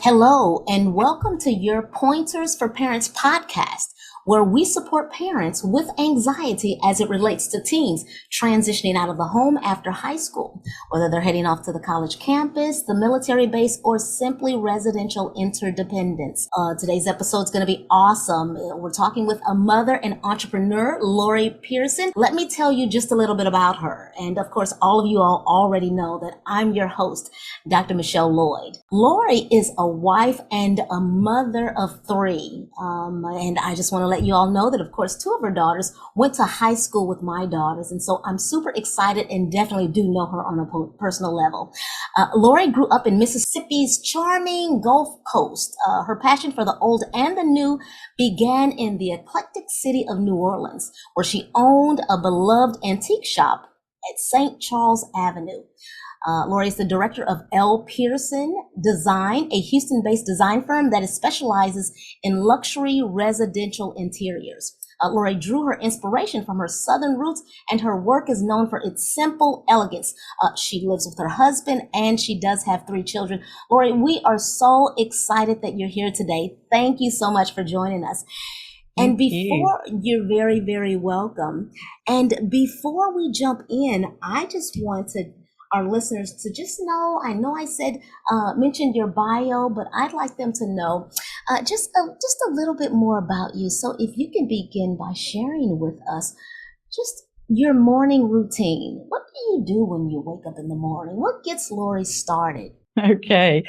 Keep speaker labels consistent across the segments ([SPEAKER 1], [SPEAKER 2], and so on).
[SPEAKER 1] Hello, and welcome to your Pointers for Parents podcast, where we support parents with anxiety as it relates to teens transitioning out of the home after high school, whether they're heading off to the college campus, the military base, or simply residential interdependence. Today's episode is going to be awesome. We're talking with a mother and entrepreneur, Laurie Pearson. Let me tell you just a little bit about her. And of course, all of you all already know that I'm your host, Dr. Michelle Lloyd. Laurie is a wife and a mother of three. And I just want to let you all know that, of course, two of her daughters went to high school with my daughters. And so I'm super excited and definitely do know her on a personal level. Laurie grew up in Mississippi's charming Gulf Coast. Her passion for the old and the new began in the eclectic city of New Orleans, where she owned a beloved antique shop at St. Charles Avenue. Laurie is the director of Pearson Design, a Houston-based design firm that specializes in luxury residential interiors. Laurie drew her inspiration from her Southern roots, and her work is known for its simple elegance. She lives with her husband, and she does have three children. Laurie, we are so excited that you're here today. Thank you so much for joining us. And you're very, very welcome. And before we jump in, I just wanted our listeners to just know, I know I said, mentioned your bio, but I'd like them to know just a little bit more about you. So if you can begin by sharing with us just your morning routine. What do you do when you wake up in the morning? What gets Laurie started?
[SPEAKER 2] Okay.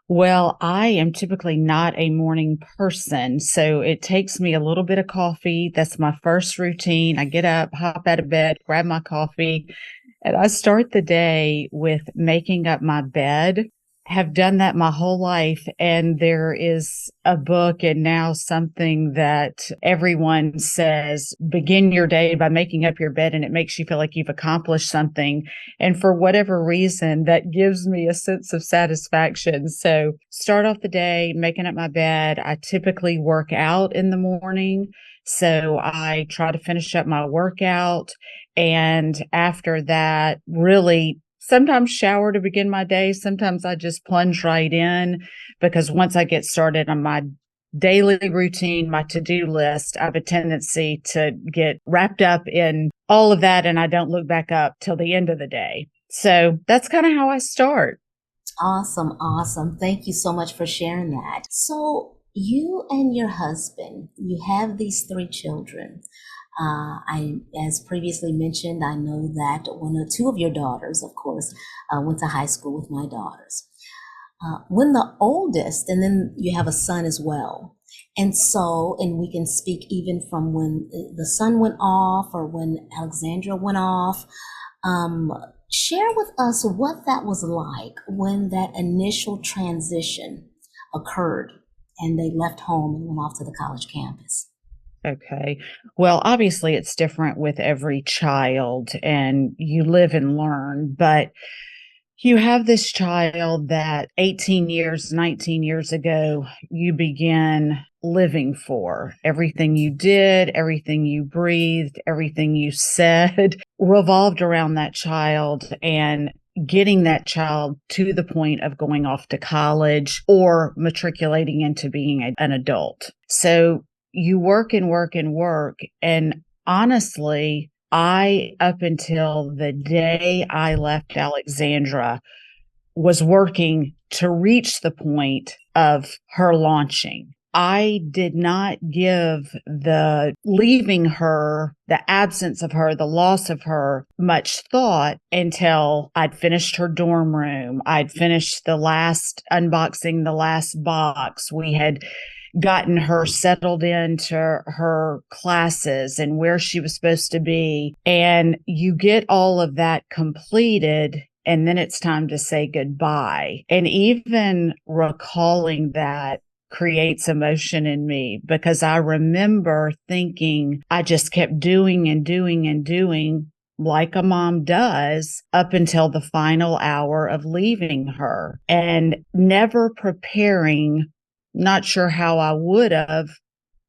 [SPEAKER 2] Well, I am typically not a morning person, so it takes me a little bit of coffee. That's my first routine. I get up, hop out of bed, grab my coffee, and I start the day with making up my bed. Have done that my whole life, and there is a book and now something that everyone says, begin your day by making up your bed, and it makes you feel like you've accomplished something. And for whatever reason, that gives me a sense of satisfaction. So start off the day making up my bed. I typically work out in the morning, so I try to finish up my workout. And after that, really sometimes shower to begin my day. Sometimes I just plunge right in, because once I get started on my daily routine, my to-do list, I have a tendency to get wrapped up in all of that, and I don't look back up till the end of the day. So that's kind of how I start.
[SPEAKER 1] Awesome. Thank you so much for sharing that. So you and your husband, you have these three children. As previously mentioned, I know that two of your daughters, of course, went to high school with my daughters. When the oldest, and then you have a son as well. And we can speak even from when the son went off or when Alexandra went off. Share with us what that was like when that initial transition occurred and they left home and went off to the college campus.
[SPEAKER 2] Okay. Well, obviously it's different with every child, and you live and learn, but you have this child that 18 years, 19 years ago, you began living for. Everything you did, everything you breathed, everything you said revolved around that child and getting that child to the point of going off to college or matriculating into being an adult. So you work and work and work. And honestly, up until the day I left Alexandra, was working to reach the point of her launching. I did not give the leaving her, the absence of her, the loss of her much thought until I'd finished her dorm room. I'd finished unboxing the last box. We had gotten her settled into her classes and where she was supposed to be. And you get all of that completed, and then it's time to say goodbye. And even recalling that creates emotion in me, because I remember thinking I just kept doing and doing and doing like a mom does up until the final hour of leaving her, and never preparing. Not sure how I would have,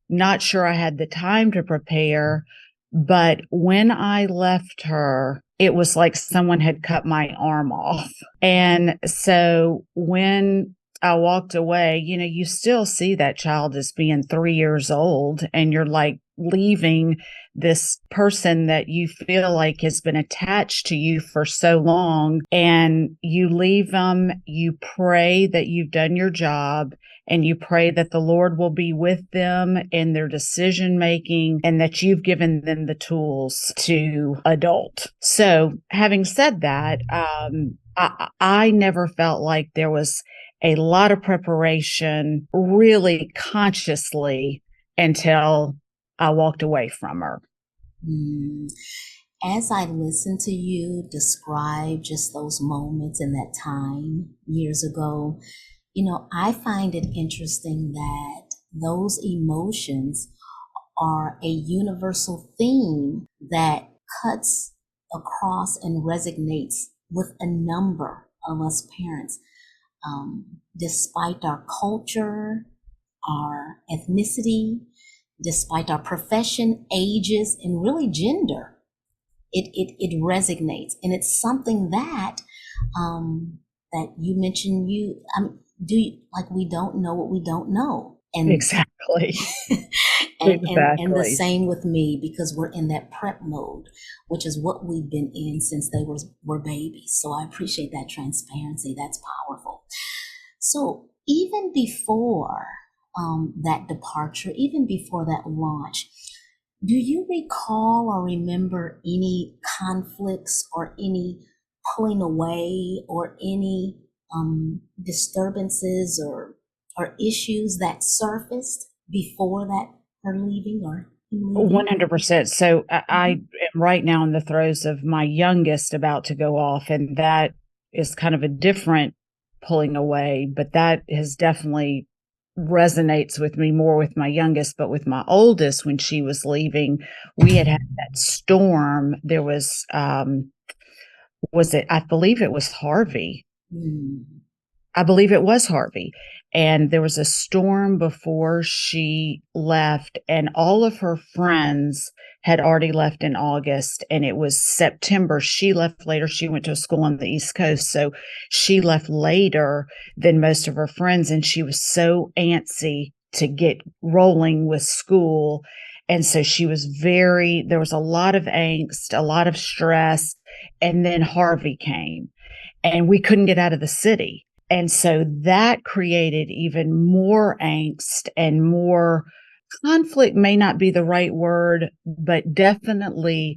[SPEAKER 2] not sure I had the time to prepare, but when I left her, it was like someone had cut my arm off. And so when I walked away, you still see that child as being 3 years old, and you're like leaving this person that you feel like has been attached to you for so long, and you leave them. You pray that you've done your job, and you pray that the Lord will be with them in their decision making and that you've given them the tools to adult. So, having said that, I never felt like there was a lot of preparation really consciously until I walked away from her.
[SPEAKER 1] As I listen to you describe just those moments in that time years ago, I find it interesting that those emotions are a universal theme that cuts across and resonates with a number of us parents. Despite our culture, our ethnicity, despite our profession, ages, and really gender, it resonates. And it's something that that you mentioned we don't know what we don't know. And
[SPEAKER 2] exactly.
[SPEAKER 1] and the same with me, because we're in that prep mode, which is what we've been in since they were babies. So I appreciate that transparency. That's powerful. So even before that departure, even before that launch, do you recall or remember any conflicts or any pulling away or any disturbances or issues that surfaced before that her leaving or
[SPEAKER 2] 100%. So I am right now in the throes of my youngest about to go off, and that is kind of a different pulling away, but that has definitely resonates with me more with my youngest. But with my oldest, when she was leaving, we had that storm. There was it, I believe it was Harvey. I believe it was Harvey. And there was a storm before she left, and all of her friends had already left in August, and it was September. She left later. She went to a school on the East Coast, so she left later than most of her friends, and she was so antsy to get rolling with school. And so there was a lot of angst, a lot of stress, and then Harvey came, and we couldn't get out of the city. And so that created even more angst and more conflict, may not be the right word, but definitely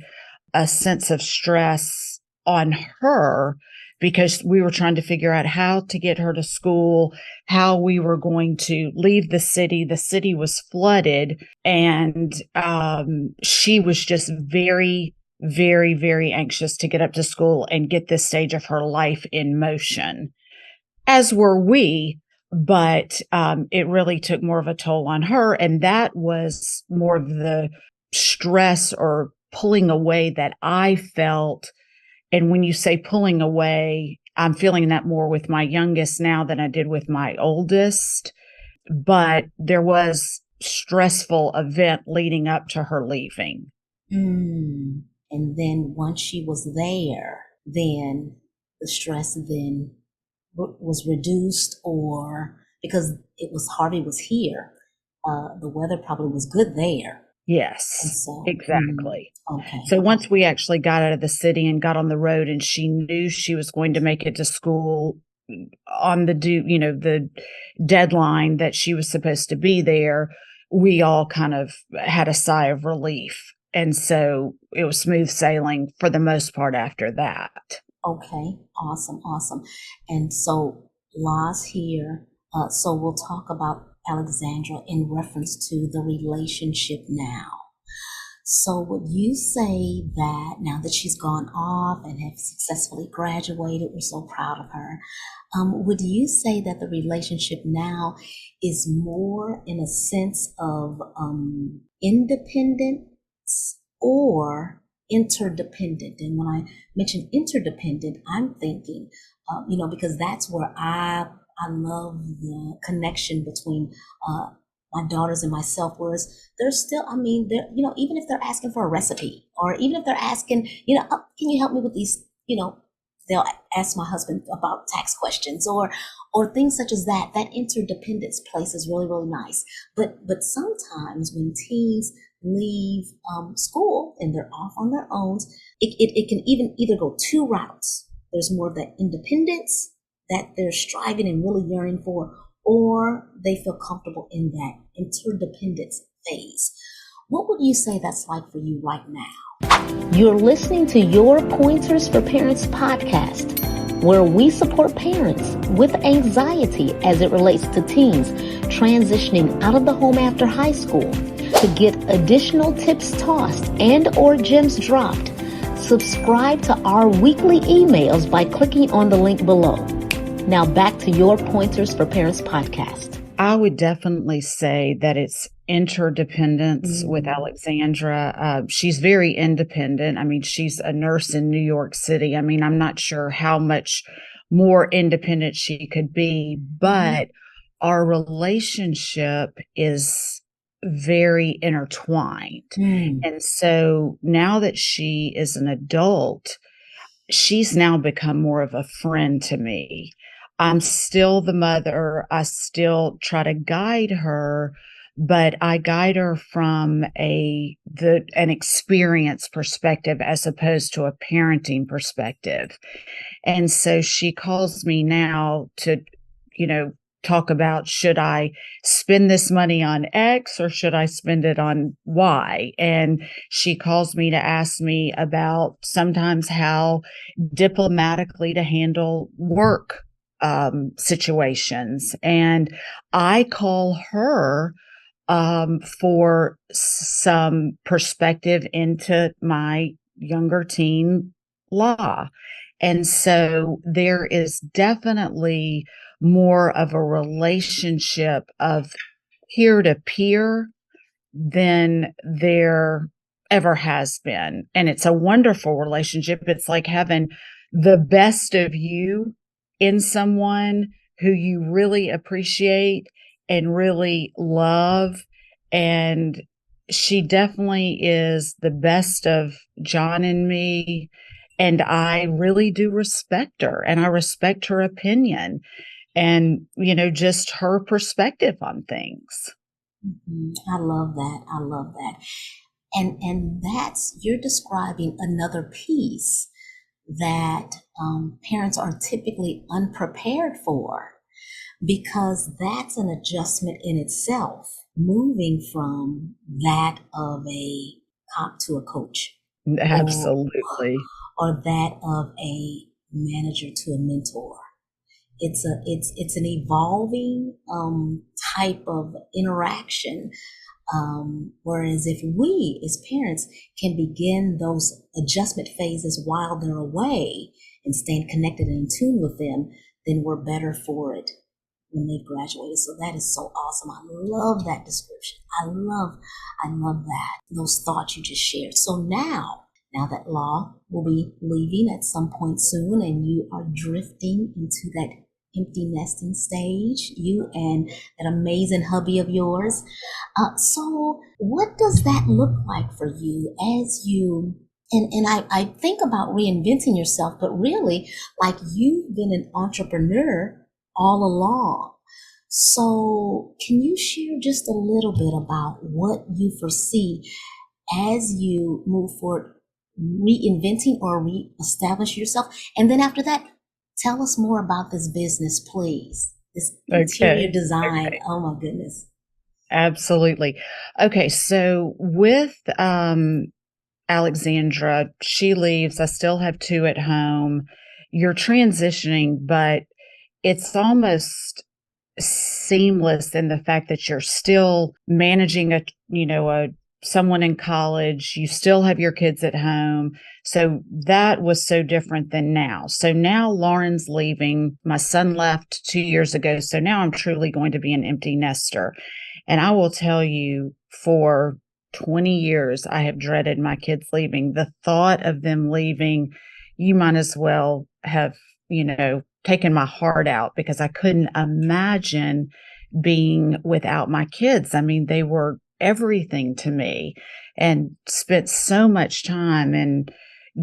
[SPEAKER 2] a sense of stress on her, because we were trying to figure out how to get her to school, how we were going to leave the city. The city was flooded, and she was just very, very, very anxious to get up to school and get this stage of her life in motion. As were we, but it really took more of a toll on her. And that was more of the stress or pulling away that I felt. And when you say pulling away, I'm feeling that more with my youngest now than I did with my oldest. But there was stressful event leading up to her leaving.
[SPEAKER 1] And then once she was there, then the stress then was reduced, or because Harvey was here, the weather probably was good there.
[SPEAKER 2] Yes, so, exactly.
[SPEAKER 1] Okay.
[SPEAKER 2] So once we actually got out of the city and got on the road, and she knew she was going to make it to school on the deadline that she was supposed to be there, we all kind of had a sigh of relief. And so it was smooth sailing for the most part after that.
[SPEAKER 1] Okay, awesome. And so Laz here, so we'll talk about Alexandra in reference to the relationship now. So would you say that now that she's gone off and have successfully graduated, we're so proud of her, would you say that the relationship now is more in a sense of independence or interdependent? And when I mention interdependent, I'm thinking, because that's where I love the connection between my daughters and myself, whereas they're still, even if they're asking for a recipe, or even if they're asking, oh, can you help me with these, they'll ask my husband about tax questions, or things such as that. That interdependence place is really, really nice. But sometimes when teens leave school and they're off on their own, it can even either go two routes. There's more of that independence that they're striving and really yearning for, or they feel comfortable in that interdependence phase. What would you say that's like for you right now? You're listening to Your Pointers for Parents podcast, where we support parents with anxiety as it relates to teens transitioning out of the home after high school. To get additional tips tossed and or gems dropped, subscribe to our weekly emails by clicking on the link below. Now back to Your Pointers for Parents podcast.
[SPEAKER 2] I would definitely say that it's interdependence with Alexandra. She's very independent. I mean, she's a nurse in New York City. I mean, I'm not sure how much more independent she could be, but our relationship is very intertwined. And so now that she is an adult, she's now become more of a friend to me. I'm still the mother. I still try to guide her, but I guide her from an experience perspective as opposed to a parenting perspective. And so she calls me now to, talk about, should I spend this money on X or should I spend it on Y? And she calls me to ask me about sometimes how diplomatically to handle work situations. And I call her for some perspective into my younger teen law. And so there is definitely more of a relationship of peer to peer than there ever has been. And it's a wonderful relationship. It's like having the best of you in someone who you really appreciate and really love. And she definitely is the best of John and me. And I really do respect her, and I respect her opinion and, just her perspective on things.
[SPEAKER 1] I love that. I love that. And you're describing another piece that parents are typically unprepared for, because that's an adjustment in itself, moving from that of a cop to a coach.
[SPEAKER 2] Absolutely.
[SPEAKER 1] Or that of a manager to a mentor. It's an evolving type of interaction. Whereas if we as parents can begin those adjustment phases while they're away and staying connected and in tune with them, then we're better for it when they've graduated. So that is so awesome. I love that description. I love that, those thoughts you just shared. So now that Law will be leaving at some point soon, and you are drifting into that empty nesting stage, you and that amazing hubby of yours. So what does that look like for you as you, and I think about reinventing yourself, but really, like, you've been an entrepreneur all along. So can you share just a little bit about what you foresee as you move forward, reinventing or reestablish yourself? And then after that, tell us more about this business, please. This interior design. Okay. Oh my goodness.
[SPEAKER 2] Absolutely. Okay. So with Alexandra, she leaves. I still have two at home. You're transitioning, but it's almost seamless in the fact that you're still managing someone in college, you still have your kids at home. So that was so different than now. So now Lauren's leaving. My son left 2 years ago. So now I'm truly going to be an empty nester. And I will tell you, for 20 years, I have dreaded my kids leaving. The thought of them leaving, you might as well have, taken my heart out, because I couldn't imagine being without my kids. I mean, they were everything to me and spent so much time. And,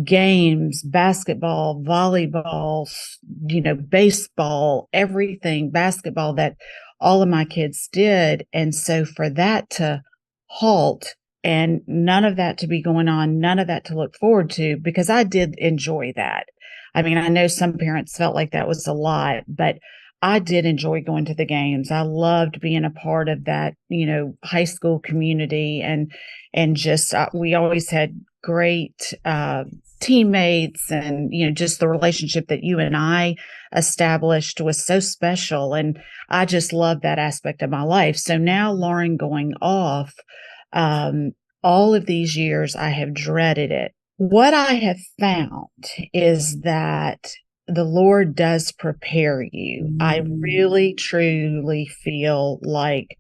[SPEAKER 2] games, basketball, volleyball, baseball, everything, basketball, that all of my kids did. And so for that to halt and none of that to be going on, none of that to look forward to, because I did enjoy that. I mean, I know some parents felt like that was a lot, but I did enjoy going to the games. I loved being a part of that, high school community, and just we always had great teammates, and just the relationship that you and I established was so special, and I just love that aspect of my life. So now, Lauren, going off, all of these years I have dreaded it. What I have found is that the Lord does prepare you. I really, truly feel like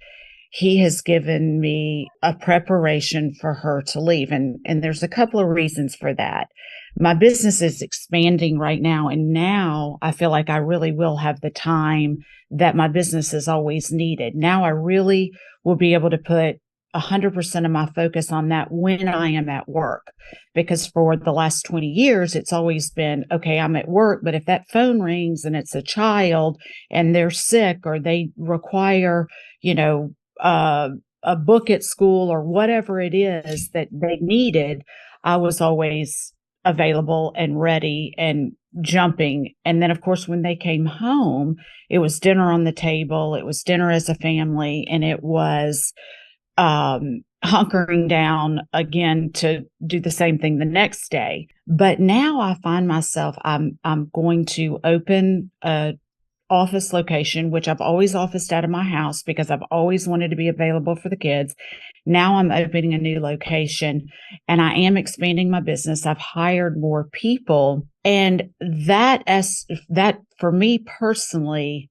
[SPEAKER 2] He has given me a preparation for her to leave. And there's a couple of reasons for that. My business is expanding right now, and now I feel like I really will have the time that my business has always needed. Now I really will be able to put 100% of my focus on that when I am at work, because for the last 20 years, it's always been, okay, I'm at work, but if that phone rings and it's a child and they're sick or they require, a book at school or whatever it is that they needed, I was always available and ready and jumping. And then, of course, when they came home, it was dinner on the table, it was dinner as a family, and it was hunkering down again to do the same thing the next day. But now I find myself, I'm going to open a office location, which I've always officed out of my house because I've always wanted to be available for the kids. Now I'm opening a new location, and I am expanding my business. I've hired more people, and that for me personally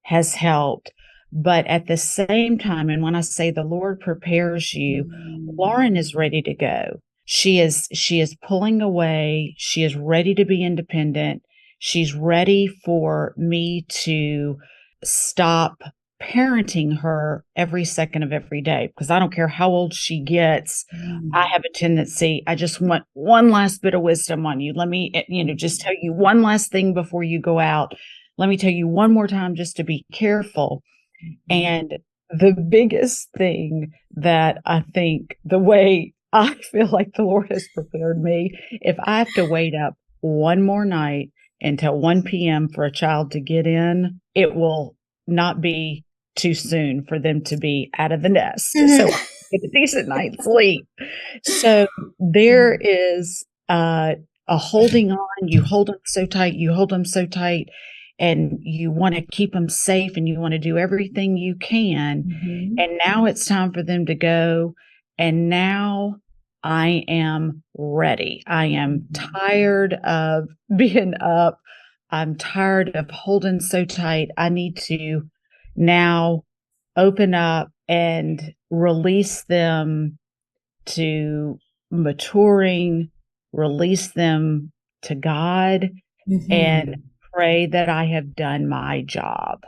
[SPEAKER 2] has helped. But at the same time, and when I say the Lord prepares you, Lauren is ready to go. She is pulling away. She is ready to be independent. She's ready for me to stop parenting her every second of every day, because I don't care how old she gets. I have a tendency, I just want one last bit of wisdom on you. Let me, just tell you one last thing before you go out. Let me tell you one more time just to be careful. And the biggest thing that I think, the way I feel like the Lord has prepared me, if I have to wait up one more night until 1 p.m. for a child to get in, it will not be too soon for them to be out of the nest. So I get a decent night's sleep. So there is a holding on. You hold them so tight. You hold them so tight. And you want to keep them safe, and you want to do everything you can. And now it's time for them to go. And now I am ready. I am tired of being up. I'm tired of holding so tight. I need to now open up and release them to maturing, release them to God, and pray that I have done my job.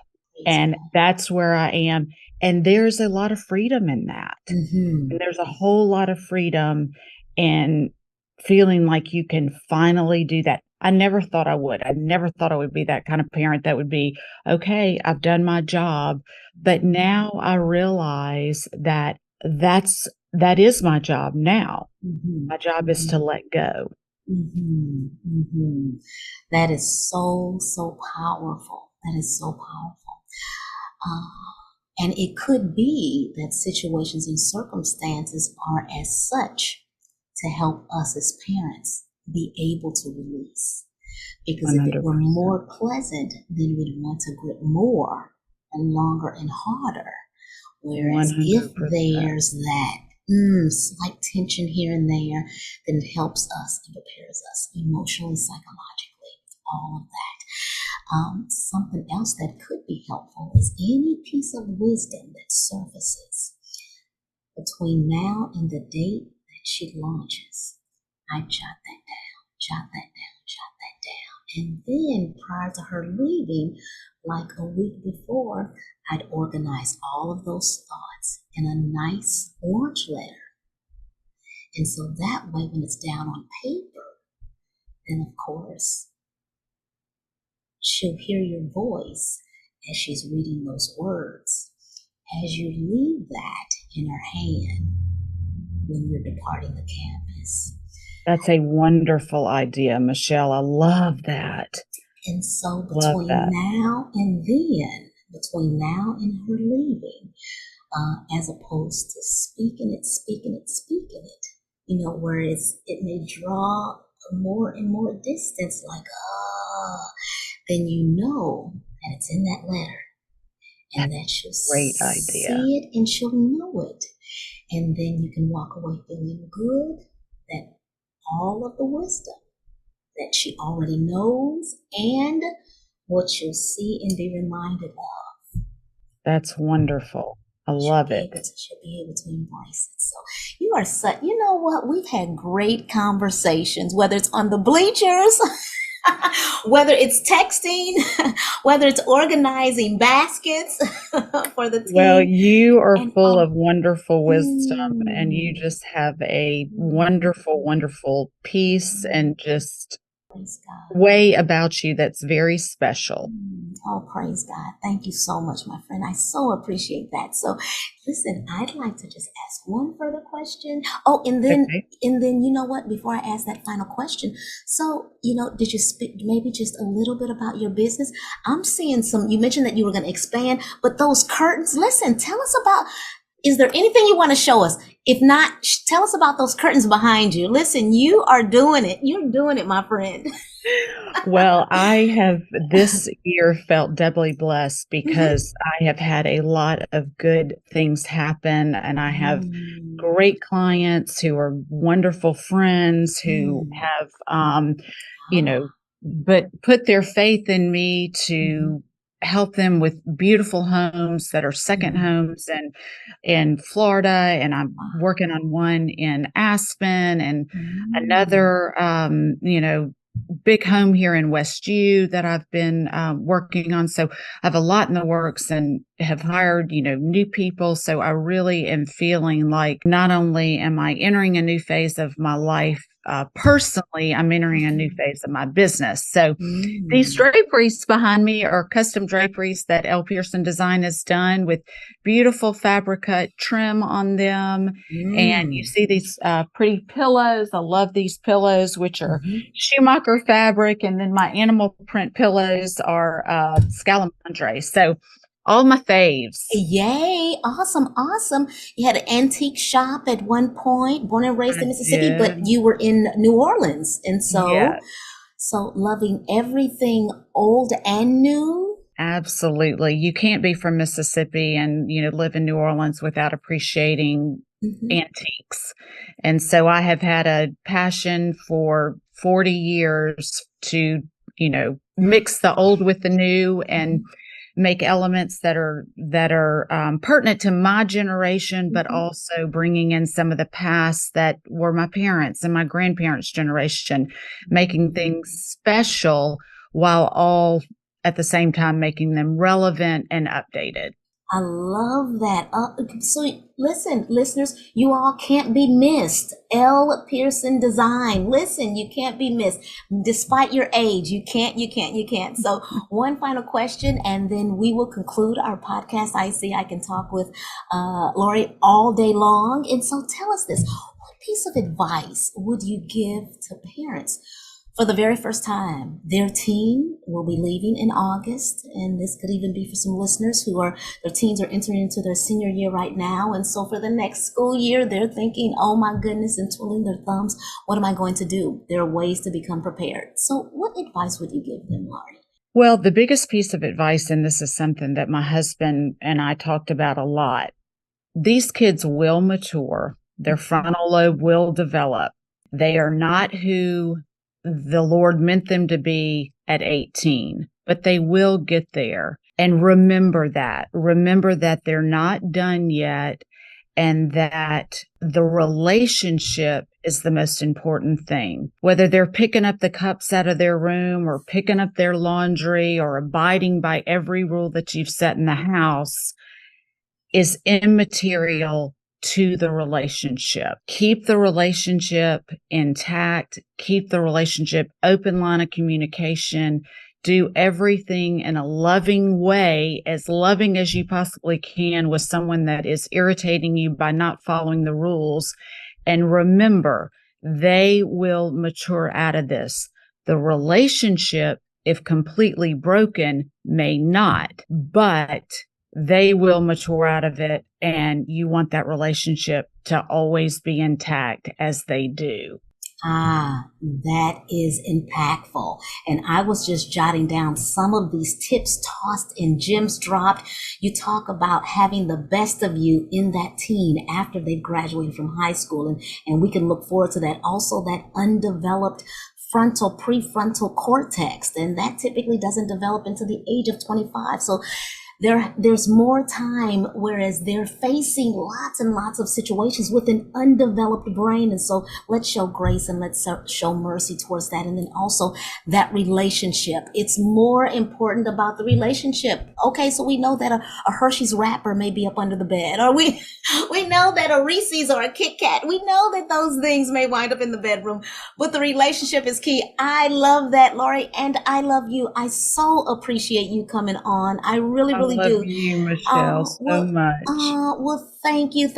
[SPEAKER 2] And that's where I am. And there's a lot of freedom in that. And there's a whole lot of freedom in feeling like you can finally do that. I never thought I would. I never thought I would be that kind of parent that would be, okay, I've done my job. But now I realize that that is my job now. My job is to let go.
[SPEAKER 1] That is so, so powerful. That is so powerful. And it could be that situations and circumstances are as such to help us as parents be able to release. Because 100%. If it were more pleasant, then we'd want to grip more and longer and harder. Whereas 100%. If there's that slight tension here and there, then it helps us and prepares us emotionally, psychologically, all of that. Something else that could be helpful is any piece of wisdom that surfaces between now and the date that she launches. I jot that down, jot that down, jot that down. And then prior to her leaving, like a week before, I'd organize all of those thoughts in a nice orange letter. And so that way, when it's down on paper, then of course she'll hear your voice as she's reading those words. As you leave that in her hand when you're departing the campus.
[SPEAKER 2] That's a wonderful idea, Michelle. I love that.
[SPEAKER 1] And so between now and her leaving, as opposed to speaking it, where it may draw more and more distance, like, then you know that it's in that letter. And that she'll
[SPEAKER 2] see
[SPEAKER 1] it and she'll know it. And then you can walk away feeling good that all of the wisdom that she already knows and what she'll see and be reminded of.
[SPEAKER 2] That's wonderful. I love it.
[SPEAKER 1] She'll be able to embrace it. So you are such, you know what? We've had great conversations, whether it's on the bleachers, whether it's texting, whether it's organizing baskets for the team.
[SPEAKER 2] Well, you are full of wonderful wisdom, and you just have a wonderful, wonderful piece and just way about you that's very special.
[SPEAKER 1] Oh, praise God. Thank you so much, my friend. I so appreciate that. So listen, I'd like to just ask one further question. Oh, and then you know what, before I ask that final question, so, did you speak maybe just a little bit about your business? I'm seeing you mentioned that you were going to expand, but those curtains, listen, tell us about, is there anything you want to show us? If not, tell us about those curtains behind you. Listen, you are doing it. You're doing it, my friend.
[SPEAKER 2] Well, I have this year felt doubly blessed because I have had a lot of good things happen, and I have great clients who are wonderful friends who have, but put their faith in me to help them with beautiful homes that are second homes in Florida. And I'm working on one in Aspen and another, big home here in West U that I've been working on. So I have a lot in the works and have hired, new people. So I really am feeling like not only am I entering a new phase of my life, personally, I'm entering a new phase of my business. So these draperies behind me are custom draperies that Pearson Design has done with beautiful fabric cut trim on them. And you see these pretty pillows. I love these pillows, which are 𝗬𝗢𝗡 fabric. And then my animal print pillows are 𝗖𝗢𝗡𝗕𝗥. So all my faves.
[SPEAKER 1] Yay. Awesome. You had an antique shop at one point, born and raised in Mississippi, but you were in New Orleans. And so, so loving everything old and new.
[SPEAKER 2] Absolutely. You can't be from Mississippi and, live in New Orleans without appreciating antiques. And so I have had a passion for 40 years to, mix the old with the new and make elements that are pertinent to my generation, but also bringing in some of the past that were my parents and my grandparents' generation, making things special while all at the same time making them relevant and updated.
[SPEAKER 1] I love that. So listen, listeners, you all can't be missed. Pearson Design. Listen, you can't be missed. Despite your age, you can't. So one final question, and then we will conclude our podcast. I see I can talk with Laurie all day long. And so tell us this. What piece of advice would you give to parents for the very first time? Their teen will be leaving in August, and this could even be for some listeners their teens are entering into their senior year right now. And so for the next school year, they're thinking, oh my goodness, and twiddling their thumbs. What am I going to do? There are ways to become prepared. So what advice would you give them, Laurie?
[SPEAKER 2] Well, the biggest piece of advice, and this is something that my husband and I talked about a lot, these kids will mature. Their frontal lobe will develop. They are not who the Lord meant them to be at 18, but they will get there. And remember that they're not done yet, and that the relationship is the most important thing. Whether they're picking up the cups out of their room or picking up their laundry or abiding by every rule that you've set in the house is immaterial to the relationship. Keep the relationship intact, keep the relationship open line of communication, do everything in a loving way, as loving as you possibly can with someone that is irritating you by not following the rules. And remember, they will mature out of this. The relationship, if completely broken, may not, but they will mature out of it, and you want that relationship to always be intact as they do.
[SPEAKER 1] That is impactful. And I was just jotting down some of these tips tossed and gems dropped. You talk about having the best of you in that teen after they've graduated from high school. And we can look forward to that. Also, that undeveloped prefrontal cortex. And that typically doesn't develop until the age of 25. So there's more time, whereas they're facing lots and lots of situations with an undeveloped brain. And so let's show grace and let's show mercy towards that. And then also that relationship. It's more important about the relationship. Okay, so we know that a Hershey's wrapper may be up under the bed, or we know that a Reese's or a Kit Kat, we know that those things may wind up in the bedroom, but the relationship is key. I love that, Laurie, and I love you. I so appreciate you coming on. I really do.
[SPEAKER 2] I love you, Michelle, so much.
[SPEAKER 1] Well, thank you.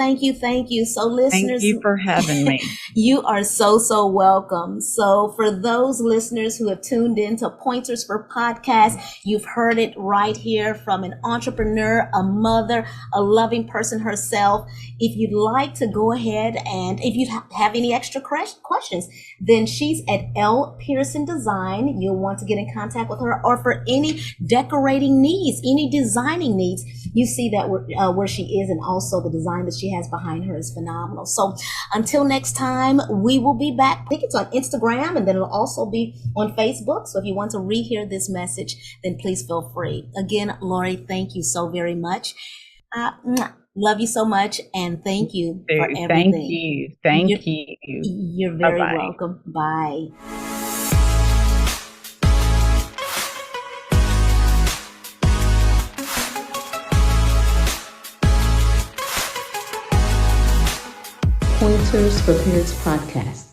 [SPEAKER 1] So listeners,
[SPEAKER 2] thank you for having me.
[SPEAKER 1] You are so welcome. So for those listeners who have tuned in to Pointers for Podcast, you've heard it right here from an entrepreneur, a mother, a loving person herself. If you'd like to go ahead and if you have any extra questions, then she's at Pearson Design. You'll want to get in contact with her, or for any decorating needs, any designing needs. You see that where she is, and also the design that she has behind her is phenomenal. So until next time, we will be back. I think it's on Instagram, and then it'll also be on Facebook. So if you want to rehear this message, then please feel free. Again, Laurie, thank you so very much. Love you so much, and thank you for everything.
[SPEAKER 2] Thank you.
[SPEAKER 1] You're very welcome. Bye. Pointers for Parents Podcast.